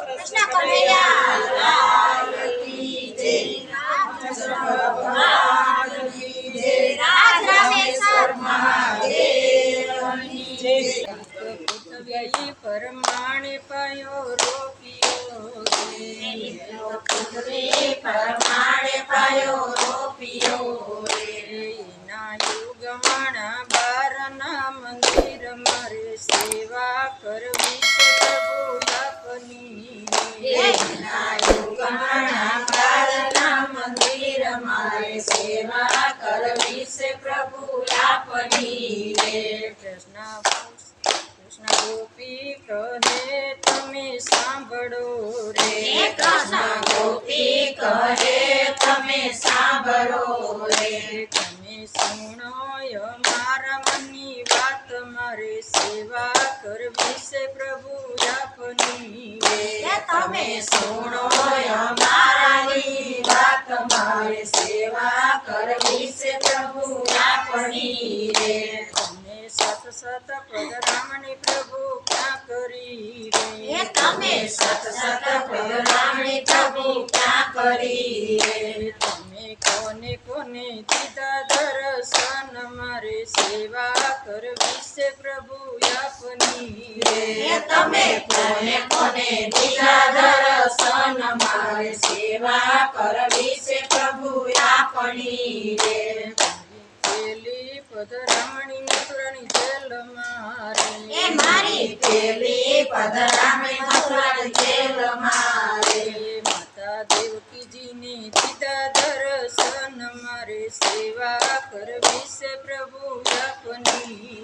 કૃષ્ણ કનૈયા લાલ કી જય, કૃષ્ણ ભગવાન કી જય, રાજ રામેશ્વર મહાદેવની જય। પરમાણે પાયો રોપિયો રે, પરમાણે પાયો રોપિયો રે, એના યુગમાણા બારના મંદિર મારે સેવા કરવી છે પ્રભુ આપની એના યુગમાણા બારના મંદિર મારે સેવા કરવી છે પ્રભુ આપની રે। કૃષ્ણ ગોપી કહે તમે સાંભળો રે, કૃષ્ણ ગોપી કહે તમે સાંભળો રે, તમે સુણો મારા મનની વાત મારે સેવા કરવી છે પ્રભુ આપની તમે સુણો અમારાની વાત મારે સેવા કરવી છે પ્રભુ આપની રે। તમે સત સત પદરામણી પ્રભુ ક્યાં કરી રે, તમે સત સત પદરામણી પ્રભુ ક્યાં કરી રે, તમે કોને કોને દીધા દર્શન મારે સેવા કરવી છે પ્રભુ આપની તમે કોને કોને દીધા દર્શન મારે સેવા કરવી છે પ્રભુ આપની રે। પેલી પદરામણી મથુરાની જેલ મારે, મારી પેલી પદરામણી મથુરાની જેલ મારે, માતા દેવકીજીને દીધા દર્શન મારે સેવા કરવી છે પ્રભુ આપની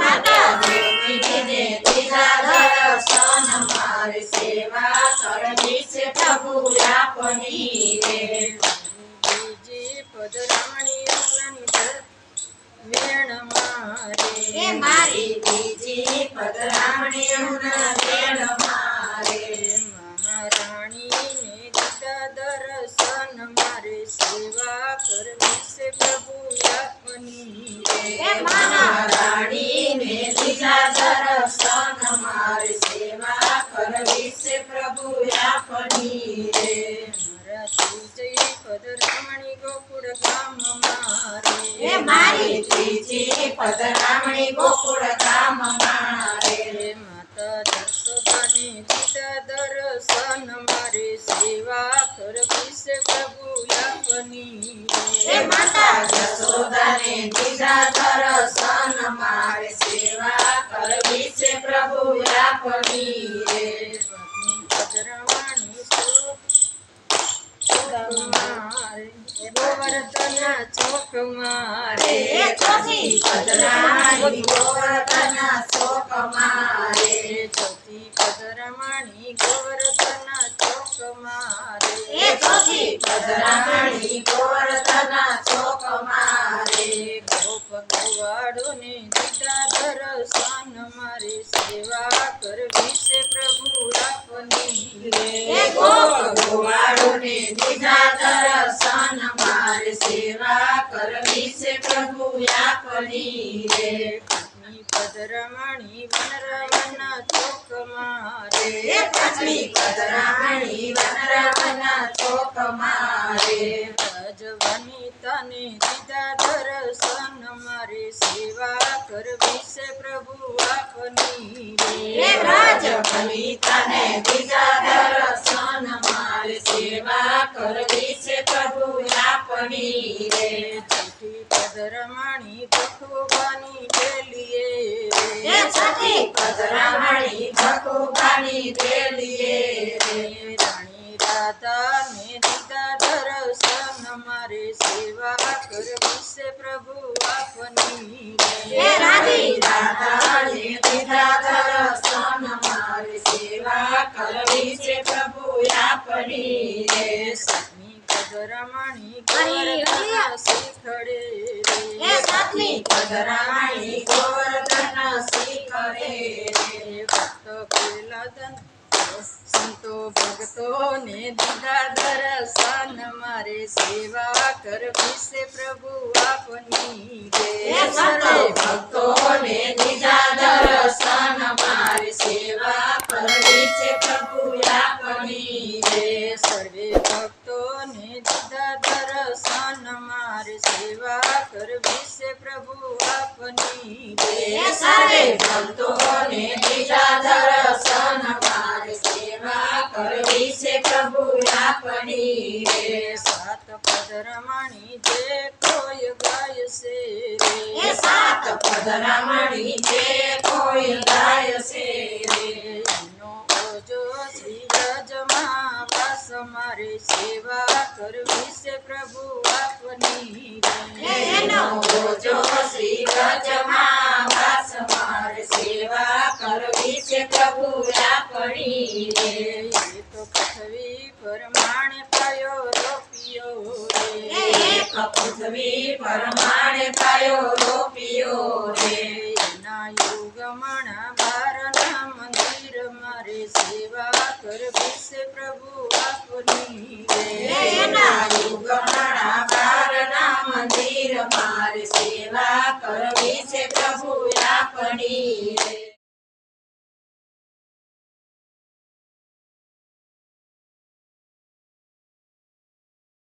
માતા દેવકીજીને દીધા દર્શન મારે સેવા કરવી છે પ્રભુ આપની રે। બીજી પદરામણી વેણ મારે, મારી બીજી પદરામણી વેણ મારે, મહારાણીને દીધા દર્શન મારે સેવા કરવી છે પ્રભુ આપની મહારાણીને દીધા દર્શન મારે સેવા કરવી છે પ્રભુ આપની રે। પદરામણી ગોકુળ ગામ મારે, મારી ત્રીજી પદરામણી ગોકુળ ગામ મારે, માતા જશોદાને દીધા દર્શન મારે સેવા કરવી છે પ્રભુ આપની માતા જશોદાને દીધા દર્શન મારે સેવા કરવી છે પ્રભુ આપની રે। પદરામણી ગોવર્ધન ચોક મારે, ચોથી પદરામણી ગોવર્ધન ચોક મારે, ચોથી પદરામણી ગોવર્ધન ચોક મારે, ચોથી પદરામણી ગોવર્ધન ચોક મારે, ગોપ ગોવાળોને દીધા દર્શન મારે સેવા કરવી છે પ્રભુ આપની ગોપ ગોવાળોને દીધા દર્શન મારે સેવા કરવી છે પ્રભુ આપની રે। પદરામણી વનરાવન ચોક મારે, પાંચમી પદરામણી વનરાવન ચોક મારે, રાજવનિતાને દીધા દર્શન મારે સેવા કરવી છે પ્રભુ આપની રાજવનિતાને દીધા દર્શન મારે સેવા કરવી છે પ્રભુ આપની રે। છઠ્ઠી પદરામણી ભખુબાની ડેલીએ, છઠ્ઠી પદરામણી ભખુબાની ડેલીએ, રાણી રાધાને દીધા દર્શન મારે સેવા કરવી છે પ્રભુ આપની રાધી રાધાને દીધા દર્શન મારે સેવા કરવી છે પ્રભુ આપની રે। સાતમી પદરામણી ગોવર્ધન શિખરે રે, સાતમી પદરામણી ગોવર્ધન શિખરે રે, ભક્ત પ્રહલાદન સંતો ભક્તોને દીધા દર્શન મારે સેવા કરવી છે પ્રભુ આપની સંતો ભક્તોને દીધા દર્શન મારે સેવા કરવી છે પ્રભુ આપની એ સર્વે ભક્તોને દીધા દર્શન મારે સેવા કરવી છે પ્રભુ આપણી રે. એ સાત પદરમણી જે કોઈ ગાય છે એ સાત પદરામણી જે કોઈ ગાય છે રે. એનો ઓજો શ્રી વ્રજમાં વાસ મારે સેવા કરવી છે પ્રભુ આપની રે. એનો ઓજો શ્રી વ્રજમાં વાસ મારે સેવા કરવી છે પ્રભુ આપણી રે. એ તો પૃથ્વી પરમાણે પાયો રોપિયો રે. એક પૃથ્વી પરમાણે પાયો રોપિયો રે. એના યુગમણા બારના મંદિર મારે સેવા કરવી છે પ્રભુ આપની રે. એના યુગમણા બારના મંદિર મારે સેવા કરવી છે પ્રભુ આપણી રે.